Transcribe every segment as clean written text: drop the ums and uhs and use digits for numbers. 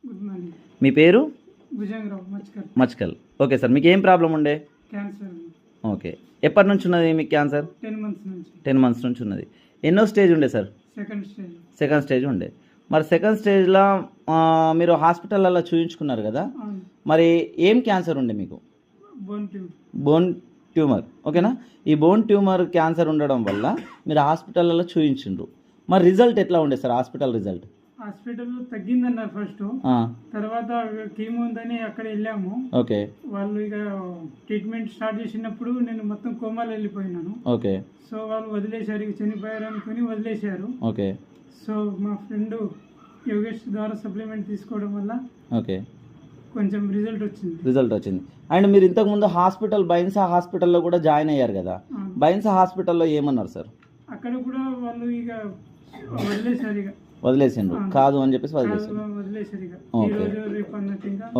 Good morning. మీ పేరు? Bhujanga Rao మచ్కల్. Okay sir, మీకు ఏం ప్రాబ్లం ఉండే? క్యాన్సర్. ఓకే, ఎప్పటి నుంచి ఉన్నది మీకు క్యాన్సర్? 10 months నుంచి. 10 months నుంచి ఉన్నది. ఎన్నో స్టేజ్ ఉండే సార్? సెకండ్ స్టేజ్ ఉండే. మరి సెకండ్ స్టేజ్లో మీరు హాస్పిటల్లో చూయించుకున్నారు కదా, అవును. మరి ఏం క్యాన్సర్ ఉండే మీకు? Bone tumour. ఓకేనా? ఈ బోన్ ట్యూమర్ క్యాన్సర్ ఉండడం వల్ల మీరు హాస్పిటల్లో చూయించిండ్రు. మరి రిజల్ట్ ఎట్లా ఉండే సార్? హాస్పిటల్లో తగ్గిందన్నారు ఫస్ట్. తర్వాత కీమో ఉందని అక్కడ వెళ్ళాము. ఓకే. వాళ్ళు ఇక ట్రీట్మెంట్ స్టార్ట్ చేసినప్పుడు నేను మొత్తం కోమాలో వెళ్ళిపోయినాను. ఓకే. సో వాళ్ళు వదిలేశారు, ఇక చనిపోయారు అనుకుని వదిలేశారు. ఓకే. సో మా ఫ్రెండ్ యోగేష్ ద్వారా సప్లిమెంట్ తీసుకోవడం వల్ల ఓకే కొంచెం రిజల్ట్ వచ్చింది. అండ్ మీరు ఇంతకుముందు బైన్సా హాస్పిటల్లో కూడా జాయిన్ అయ్యారు కదా, బైన్సా హాస్పిటల్లో ఏమన్నారు సార్? అక్కడ కూడా వాళ్ళు ఇక వదిలేసిండ్రు, కాదు అని చెప్పేసి వదిలేసారు.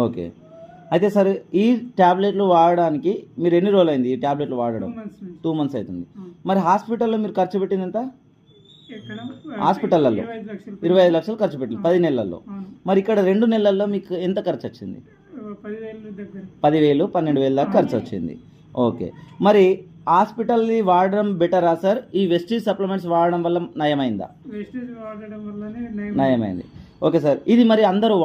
ఓకే. అయితే సార్, ఈ టాబ్లెట్లు వాడడానికి మీరు ఎన్ని రోజులు అయింది ఈ టాబ్లెట్లు వాడడం? 2 months అవుతుంది. మరి హాస్పిటల్లో మీరు ఖర్చు పెట్టింది ఎంత? హాస్పిటల్లో 25 లక్షలు ఖర్చు పెట్టింది 10 నెలల్లో. మరి ఇక్కడ 2 నెలల్లో మీకు ఎంత ఖర్చు వచ్చింది? 10,000 12,000 దాకా ఖర్చు వచ్చింది. ఓకే. మరి హాస్పిటల్ని వాడడం బెటరా సార్, ఈ వెస్టీజ్ సప్లిమెంట్స్ వాడడం వల్ల నయమైందా? వాడడం వల్లనే నయమైంది. ఓకే సార్, ఇది మరి అందరూ